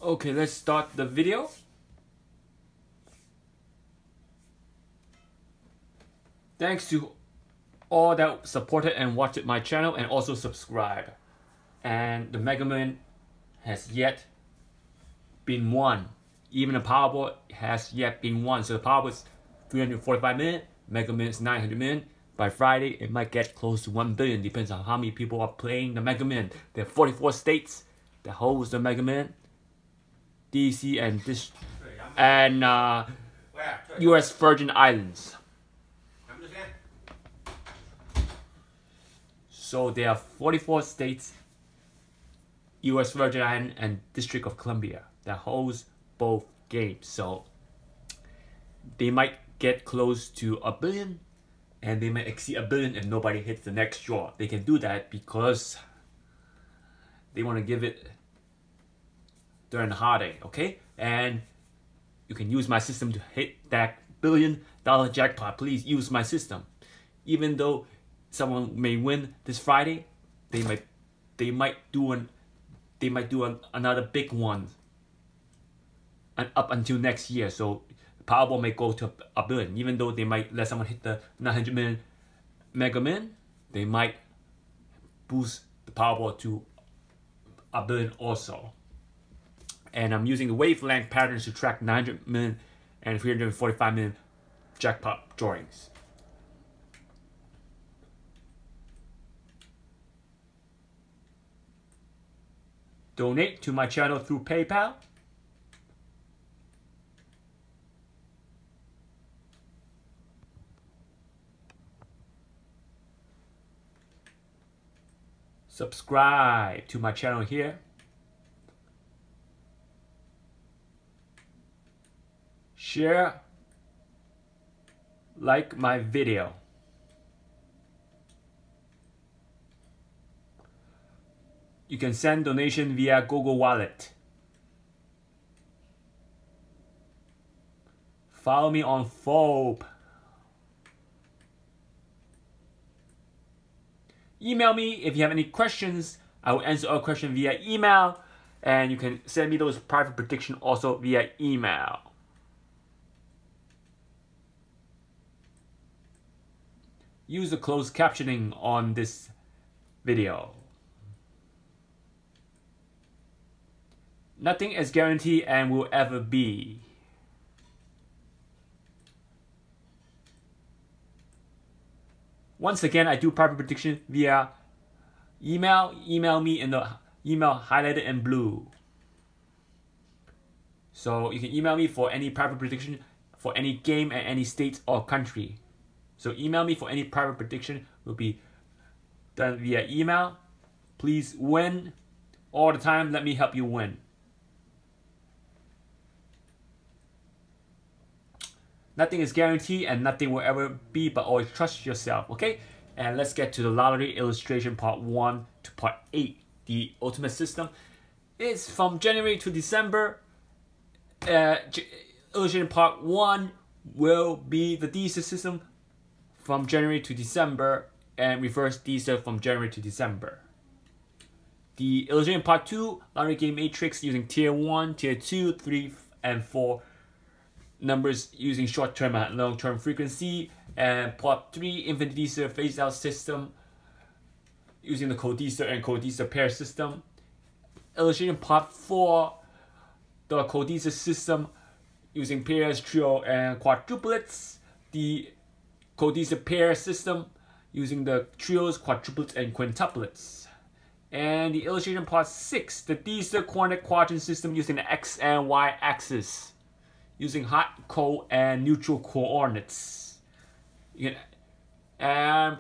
Okay, let's start the video. Thanks to all that supported and watched my channel and also subscribe. And the Mega Million has yet been won. Even the Powerball has yet been won. So the Powerball is 345 million, Mega Million is 900 million. By Friday, it might get close to 1 billion. Depends on how many people are playing the Mega Million. There are 44 states that holds the Mega Million. DC and US Virgin Islands. So there are 44 states, US Virgin Islands and District of Columbia that holds both games. So they might get close to a billion and they might exceed a billion if nobody hits the next draw. They can do that because they want to give it during the holiday, okay? And you can use my system to hit that $1 billion jackpot. Please use my system. Even though someone may win this Friday, they might do another big one and up until next year. So Powerball may go to a billion. Even though they might let someone hit the 900 million Mega Million, they might boost the Powerball to a billion also. And I'm using the wavelength patterns to track 900 million and 345 million jackpot drawings. Donate to my channel through PayPal. Subscribe to my channel here. Share, like my video. You can send donation via Google Wallet. Follow me on Phobe. Email me if you have any questions. I will answer all questions via email. And you can send me those private predictions also via email. Use the closed captioning on this video. Nothing is guaranteed and will ever be. Once again, I do private prediction via email. Email me in the email highlighted in blue. So you can email me for any private prediction for any game and any state or country. So email me for any private prediction will be done via email. Please win all the time. Let me help you win. Nothing is guaranteed and nothing will ever be, but always trust yourself, okay? And let's get to the lottery illustration part 1 to part 8. The ultimate system is from January to December. Illustration part 1 will be the Dster system from January to December and reverse Dster from January to December. The illustration part 2, lottery game matrix using tier 1, tier 2, 3, and 4 numbers using short-term and long-term frequency. And part 3, infinite Dster phase-out system using the code Dster and code Dster pair system. Illustration part 4, the code Dster system using pairs, trio, and quadruplets. The code Dster pair system using the trios, quadruplets, and quintuplets. And the illustration part 6, the Dster coordinate quadrant system using the X and Y axis, using hot, cold, and neutral coordinates. Another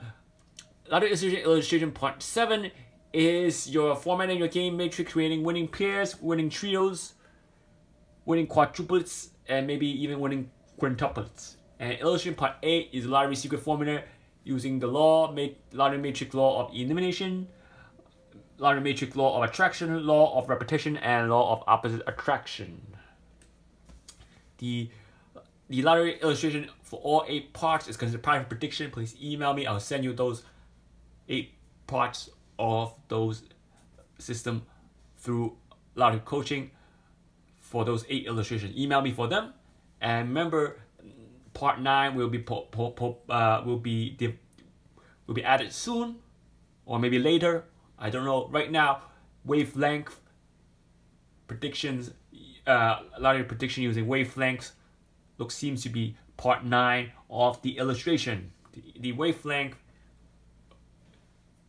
illustration part 7 is your formatting your game matrix, creating winning pairs, winning trios, winning quadruplets, and maybe even winning quintuplets. And illustration part 8 is lottery secret formula using the lottery matrix law of elimination, lottery matrix law of attraction, law of repetition, and law of opposite attraction. The lottery illustration for all 8 parts is considered private prediction. Please email me. I'll send you those 8 parts of those system through lottery coaching for those 8 illustrations. Email me for them. And remember, part 9 will be added soon, or maybe later. I don't know. Right now, wavelength predictions, lottery prediction using wavelengths, seems to be part 9 of the illustration. The wavelength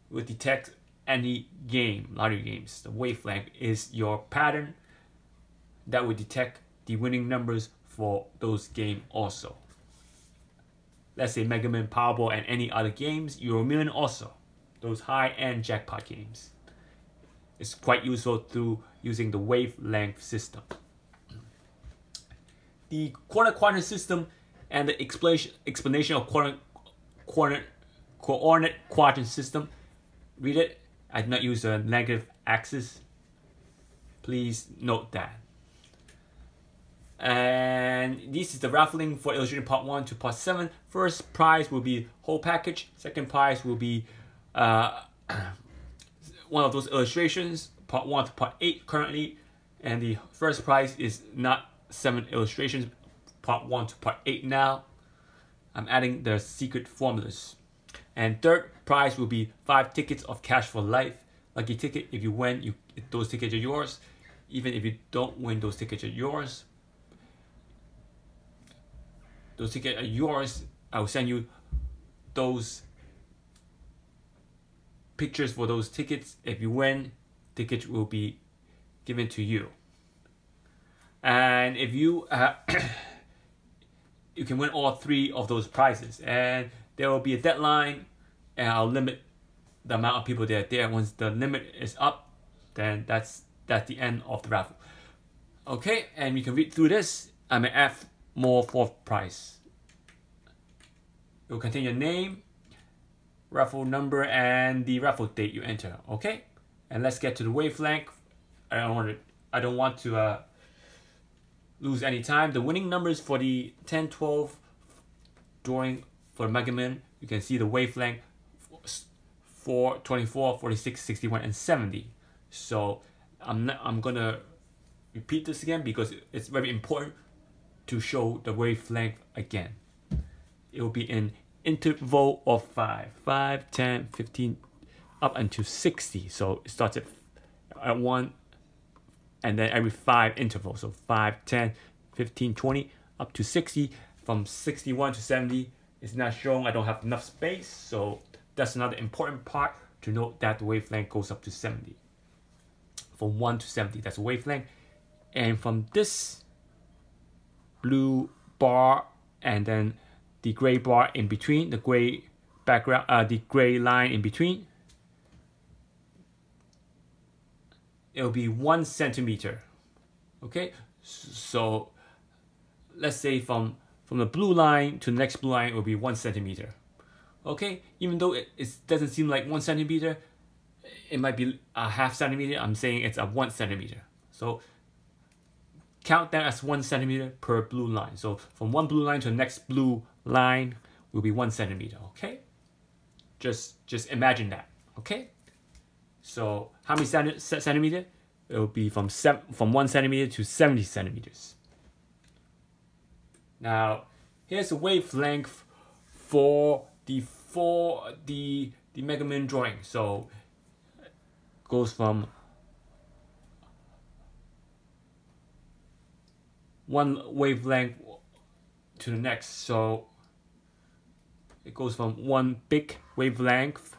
will detect any game, lottery games. The wavelength is your pattern that will detect the winning numbers for those games also. Let's say Mega Man, Powerball, and any other games, Euro Million also. Those high-end jackpot games. It's quite useful through using the wavelength system. The coordinate quadrant system and the explanation of coordinate quadrant system. Read it. I did not use a negative axis. Please note that. And this is the raffling for illustration part 1 to part 7. First prize will be whole package. Second prize will be one of those illustrations, part 1 to part 8 currently. And the first prize is not 7 illustrations, part 1 to part 8 now. I'm adding the secret formulas. And third prize will be 5 tickets of cash for life. Lucky ticket, if you win, those tickets are yours. Even if you don't win, those tickets are yours. Those tickets are yours. I will send you those pictures for those tickets. If you win, tickets will be given to you. And if you you can win all 3 of those prizes, and there will be a deadline, and I'll limit the amount of people that are there. Once the limit is up, then that's the end of the raffle. Okay, and you can read through this. I may add more 4th prize. It will contain your name, raffle number, and the raffle date you enter. Okay, and let's get to the wavelength. I don't want to lose any time. The winning numbers for the 10, 12 drawing for Mega Man, you can see the wavelength 4, 24, 46, 61, and 70. So I'm gonna repeat this again because it's very important to show the wavelength again. It will be in interval of 5, 10, 15, up until 60. So it starts at 1, and then every 5 intervals. So 5, 10, 15, 20, up to 60. From 61 to 70 is not shown. I don't have enough space. So that's another important part to note, that the wavelength goes up to 70. From 1 to 70, that's a wavelength. And from this blue bar and then the gray bar in between, the gray background, the gray line in between, it'll be 1 centimeter. Okay, so let's say from the blue line to the next blue line, it will be 1 centimeter. Okay, even though it doesn't seem like 1 centimeter, it might be a half centimeter. I'm saying it's a 1 centimeter. So count that as 1 centimeter per blue line. So from one blue line to the next blue line will be 1 centimeter. Okay, just imagine that. Okay, so how many centimeter? It will be from 1 centimeter to 70 centimeters. Now here's the wavelength for the Mega Man drawing. So it goes from one wavelength to the next. So it goes from one big wavelength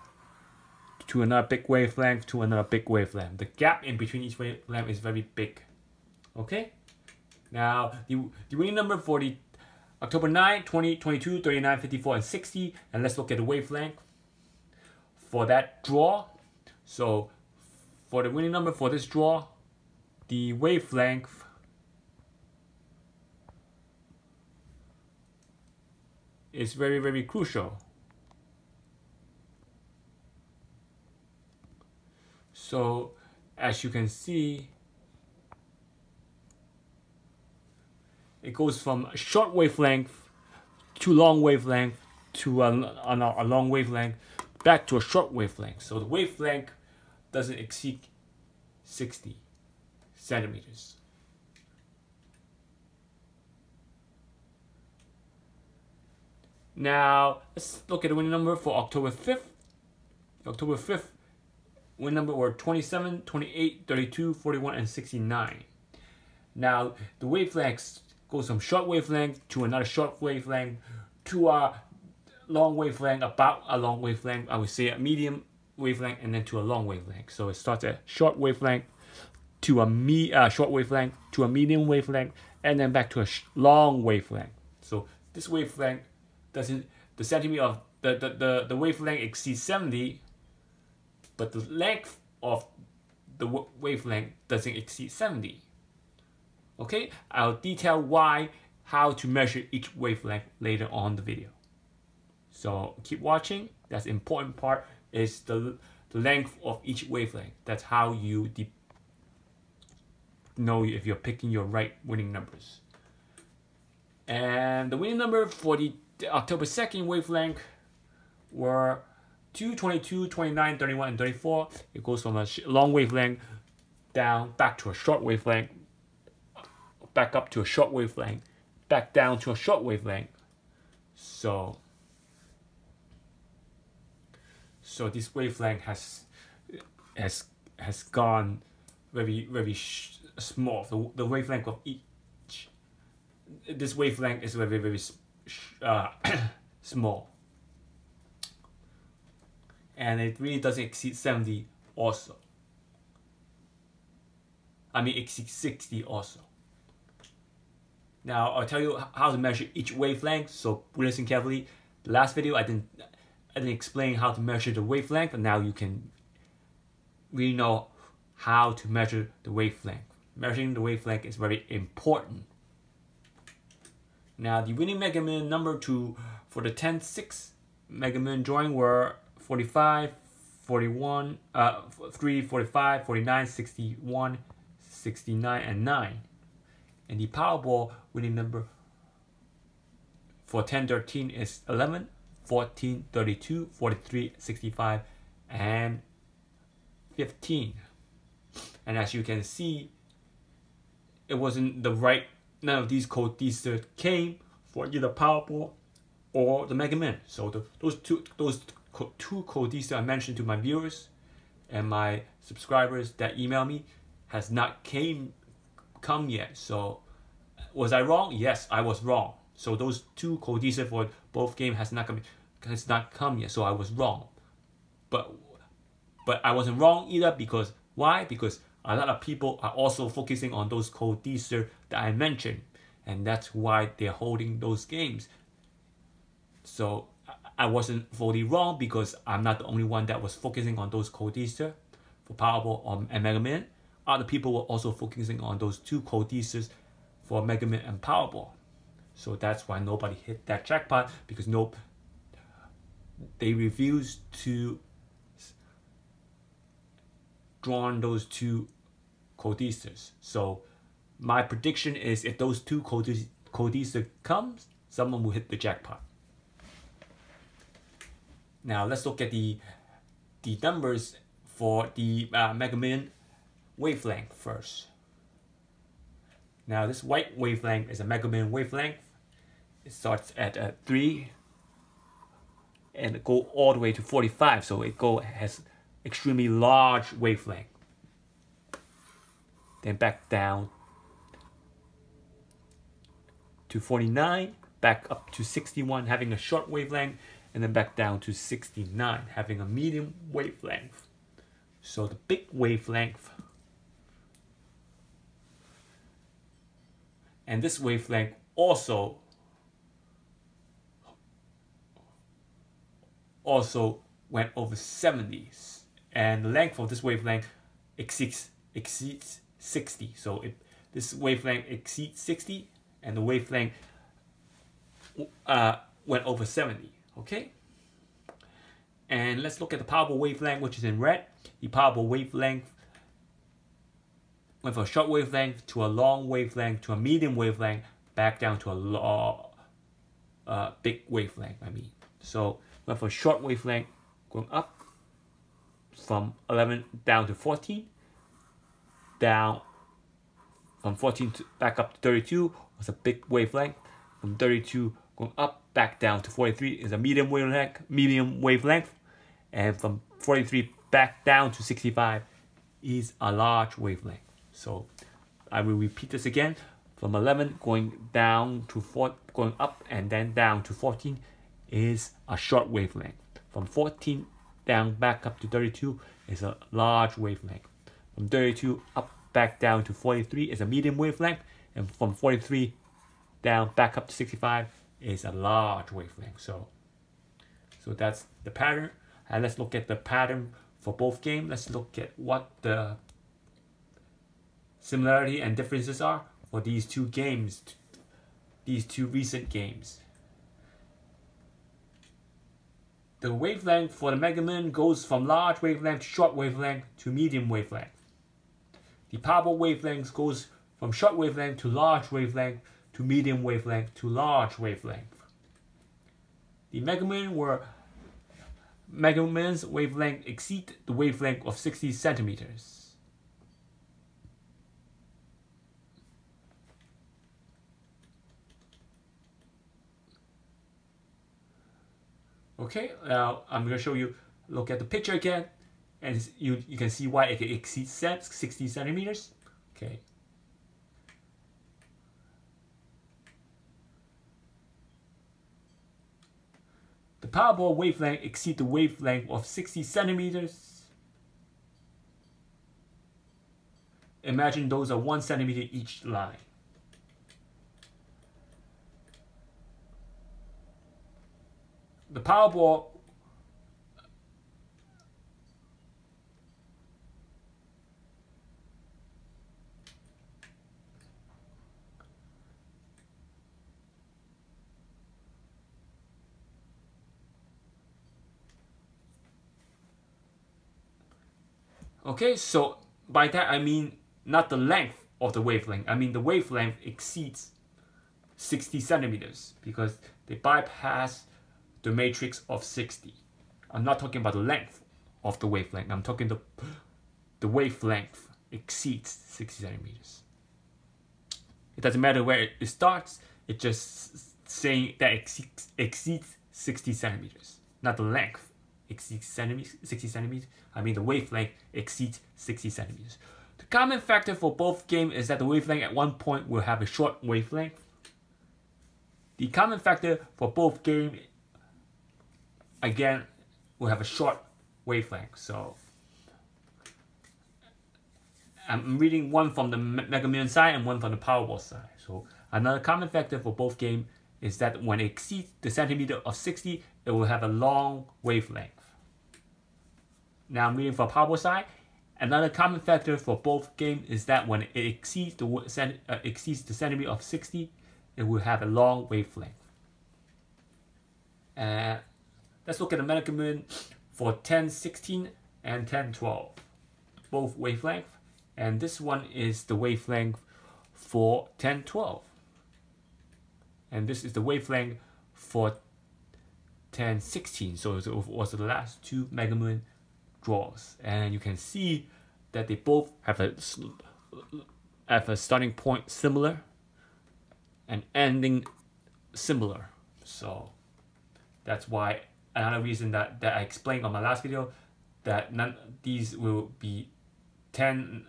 to another big wavelength to another big wavelength. The gap in between each wavelength is very big. Okay? Now, the winning number for the October 9, 20, 22, 39, 54, and 60. And let's look at the wavelength for that draw. So, for the winning number for this draw, the wavelength is very, very crucial. So, as you can see, it goes from a short wavelength to long wavelength to a long wavelength back to a short wavelength. So the wavelength doesn't exceed 60 centimeters. Now, let's look at the winning number for October 5th. October 5th, winning number were 27, 28, 32, 41, and 69. Now, the wavelengths goes from short wavelength to another short wavelength to a long wavelength, about a long wavelength, I would say a medium wavelength, and then to a long wavelength. So it starts at short wavelength to a short wavelength to a medium wavelength, and then back to a long wavelength. So this wavelength doesn't, the centimeter of the wavelength exceeds 70, but the length of the wavelength doesn't exceed 70. Okay, I'll detail how to measure each wavelength later on the video. So keep watching. That's the important part, is the length of each wavelength. That's how you know if you're picking your right winning numbers. And the winning number for the October 2nd wavelength were 2, 22, 29, 31, and 34. It goes from a long wavelength down, back to a short wavelength, back up to a short wavelength, back down to a short wavelength. So this wavelength has gone very small. The wavelength of each, this wavelength is very small, and it really doesn't exceed 70 also. I mean, exceeds 60 also. Now I'll tell you how to measure each wavelength, so listen carefully. The last video I didn't explain how to measure the wavelength, and now you can really know how to measure the wavelength. Measuring the wavelength is very important. Now the winning Mega Million number for the 10-6 Mega Million drawing were 45, 41, 3, 45, 49, 61, 69, and 9. And the Powerball winning number for 10-13 is 11, 14, 32, 43, 65, and 15. And as you can see, it wasn't the right, none of these code Dster came for either Powerball or the Mega Million. So those two code Dster I mentioned to my viewers and my subscribers that email me has not come yet. So was I wrong? Yes, I was wrong. So those two code Dster for both games has not come yet. So I was wrong. But I wasn't wrong either, because why? Because a lot of people are also focusing on those code Dster that I mentioned, and that's why they're holding those games. So I wasn't fully wrong, because I'm not the only one that was focusing on those code Dster for Powerball and Mega Million. Other people were also focusing on those two code Dsters for Mega Million and Powerball. So that's why nobody hit that jackpot, because they refused to draw on those two code Dsters. So my prediction is, if those two code Dster comes, someone will hit the jackpot. Now let's look at the numbers for the Mega Million wavelength first. Now this white wavelength is a Mega Million wavelength. It starts at 3 and it go all the way to 45. So it has extremely large wavelength. Then back down to 49, back up to 61, having a short wavelength, and then back down to 69, having a medium wavelength. So the big wavelength, and this wavelength also went over 70s, and the length of this wavelength exceeds 60. So this wavelength exceeds 60, and the wavelength went over 70. Okay, and let's look at the Powerball wavelength, which is in red. The Powerball wavelength went from a short wavelength to a long wavelength to a medium wavelength, back down to a big wavelength. So went from short wavelength going up from 11 down to 14, down from 14 back up to 32 was a big wavelength. From 32 going up, back down to 43 is a medium wavelength. And from 43 back down to 65 is a large wavelength. So I will repeat this again. From 11 going down to 4, going up and then down to 14 is a short wavelength. From 14 down back up to 32 is a large wavelength. From 32 up back down to 43 is a medium wavelength, and from 43 down back up to 65 is a large wavelength. So that's the pattern. And let's look at the pattern for both games. Let's look at what the similarity and differences are for these two games, these two recent games. The wavelength for the Mega Man goes from large wavelength to short wavelength to medium wavelength. The Powerball wavelength goes from short wavelength to large wavelength to medium wavelength to large wavelength. The Mega Man's wavelength exceed the wavelength of 60 centimeters. Okay, now I'm going to show you, look at the picture again, and you can see why it exceeds 60 centimeters. Okay. The Powerball wavelength exceeds the wavelength of 60 centimeters. Imagine those are 1 centimeter each line. The Powerball okay, so by that I mean not the length of the wavelength. I mean the wavelength exceeds 60 centimeters because they bypass the matrix of 60. I'm not talking about the length of the wavelength. I'm talking the wavelength exceeds 60 centimeters. It doesn't matter where it starts. It's just saying that exceeds 60 centimeters, not the length exceeds 60 centimeters. I mean the wavelength exceeds 60 centimeters. The common factor for both games is that the wavelength at one point will have a short wavelength. The common factor for both games again will have a short wavelength. So I'm reading one from the Mega Man side and one from the Powerball side. So another common factor for both games is that when it exceeds the centimeter of 60, it will have a long wavelength. Now I'm reading from Powerball side. Another common factor for both games is that when it exceeds the centimeter of 60, it will have a long wavelength. Let's look at the Mega Man for 1016 and 1012, both wavelength, and this one is the wavelength for 1012, and this is the wavelength for 1016. So it was the last two Mega Man draws, and you can see that they both have a starting point similar and ending similar. So that's why another reason that I explained on my last video that these will be tend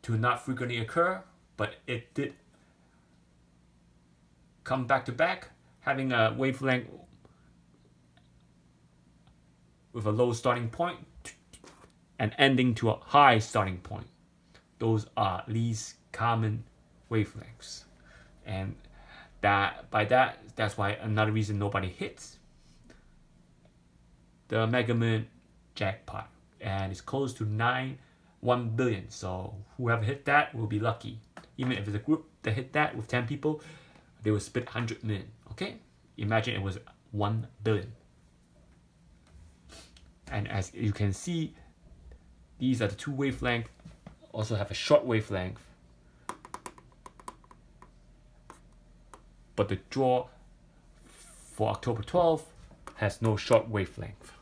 to not frequently occur, but it did come back to back, having a wavelength with a low starting point and ending to a high starting point. Those are least common wavelengths, and that's why another reason nobody hits the Mega Man jackpot, and it's close to 1 billion. So whoever hit that will be lucky. Even if it's a group that hit that with 10 people, they will split 100 million. Okay, imagine it was 1 billion. And as you can see, these are the two wavelengths. Also have a short wavelength, but the draw for October 12th has no short wavelength.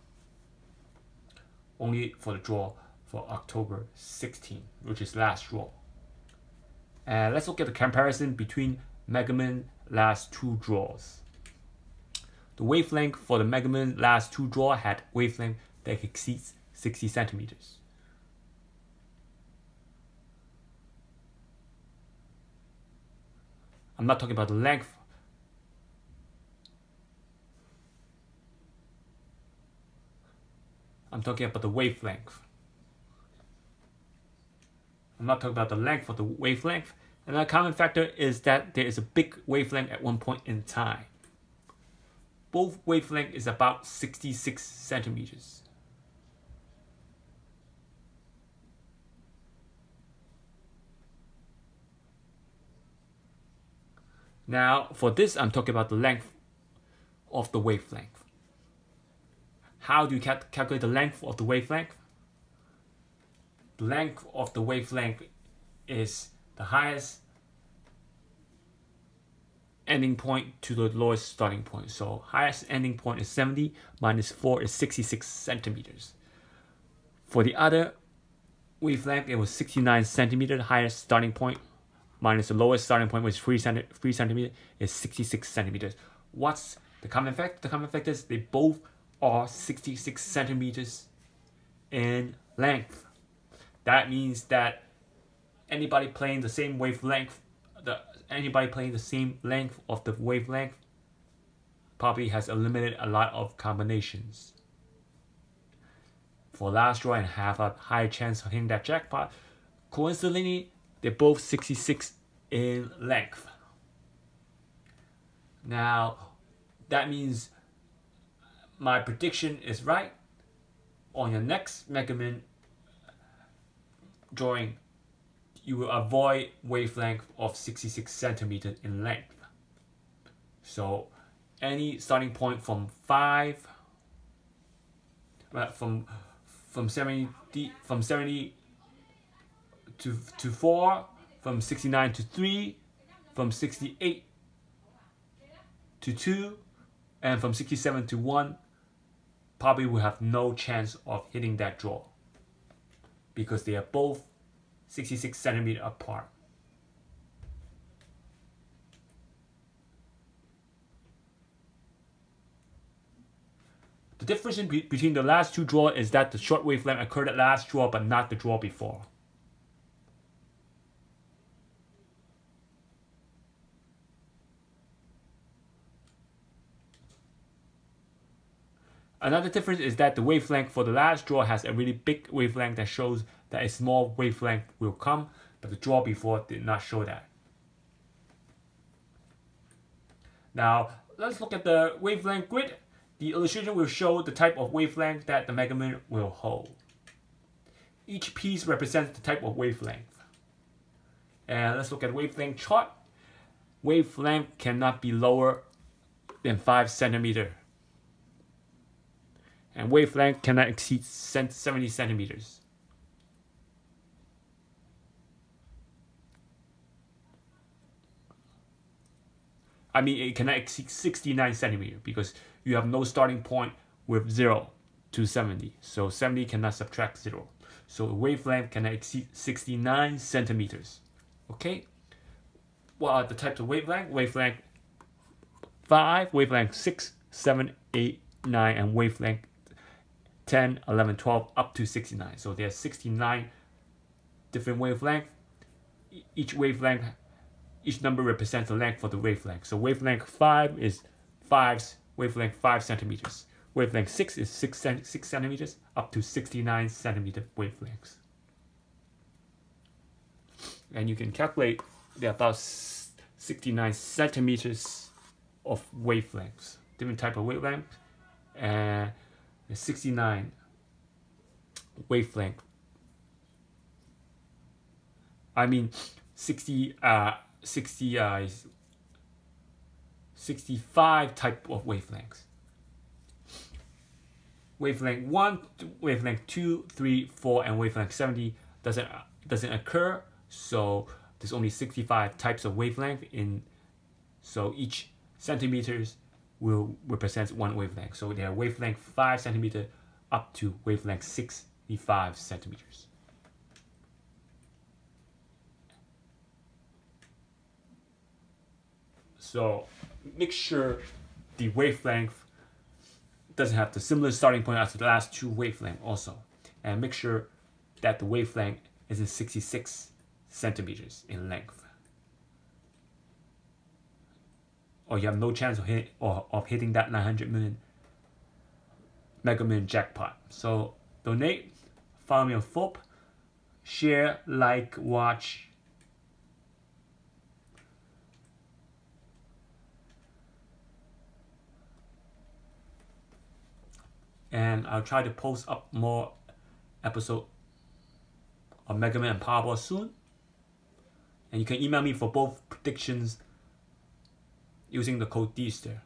Only for the draw for October 16th, which is last draw. And let's look at the comparison between Mega Man last 2 draws. The wavelength for the Mega Millions last 2 draw had wavelength that exceeds 60 centimeters. I'm not talking about the length. I'm talking about the wavelength. I'm not talking about the length of the wavelength. Another common factor is that there is a big wavelength at one point in time. Both wavelength is about 66 centimeters. Now, for this, I'm talking about the length of the wavelength. How do you calculate the length of the wavelength? The length of the wavelength is the highest ending point to the lowest starting point. So highest ending point is 70 minus 4 is 66 centimeters. For the other wavelength, it was 69 centimeters. The highest starting point minus the lowest starting point was 3 centimeters is 66 centimeters. What's the common effect? The common effect is they both are 66 centimeters in length. That means that anybody playing the same wavelength, anybody playing the same length of the wavelength probably has eliminated a lot of combinations. For last draw and have a higher chance of hitting that jackpot. Coincidentally, they're both 66 in length. Now, that means my prediction is right. On your next Mega Millions drawing, you will avoid wavelength of 66 centimeters in length. So any starting point from 5, from 70 to 4, from 69 to 3, from 68 to 2, and from 67 to 1, probably will have no chance of hitting that draw because they are both 66 centimeters apart. The difference between the last 2 draws is that the short wavelength occurred at last draw but not the draw before. Another difference is that the wavelength for the last draw has a really big wavelength that shows that a small wavelength will come, but the draw before did not show that. Now, let's look at the wavelength grid. The illustration will show the type of wavelength that the Mega Millions will hold. Each piece represents the type of wavelength. And let's look at wavelength chart. Wavelength cannot be lower than 5 centimeters. And wavelength cannot exceed 70 centimeters. I mean, it cannot exceed 69 centimeters because you have no starting point with 0 to 70. So 70 cannot subtract 0. So the wavelength cannot exceed 69 centimeters. Okay? What are the types of wavelength? Wavelength 5, wavelength 6, 7, 8, 9, and wavelength 10, 11, 12, up to 69. So there are 69 different wavelengths. Each wavelength, each number represents the length for the wavelength. So wavelength 5 is wavelength 5 centimeters. Wavelength 6 is 6 centimeters, up to 69 centimeter wavelengths. And you can calculate there are about 69 centimeters of wavelengths, different type of wavelengths. And 69 wavelength. I mean 65 type of wavelengths. Wavelength 1, wavelength 2, 3, 4, and wavelength 70 doesn't occur. So there's only 65 types of wavelength in. So each centimeters will represent one wavelength. So they are wavelength 5 centimeter up to wavelength 65 centimeters. So make sure the wavelength doesn't have the similar starting point as the last two wavelength also. And make sure that the wavelength is in 66 centimeters in length. Or you have no chance of hitting that 900 million Mega Million jackpot. So donate, follow me on FOP, share, like, watch. And I'll try to post up more episode of Mega Man and Powerball soon. And you can email me for both predictions using the code Dster.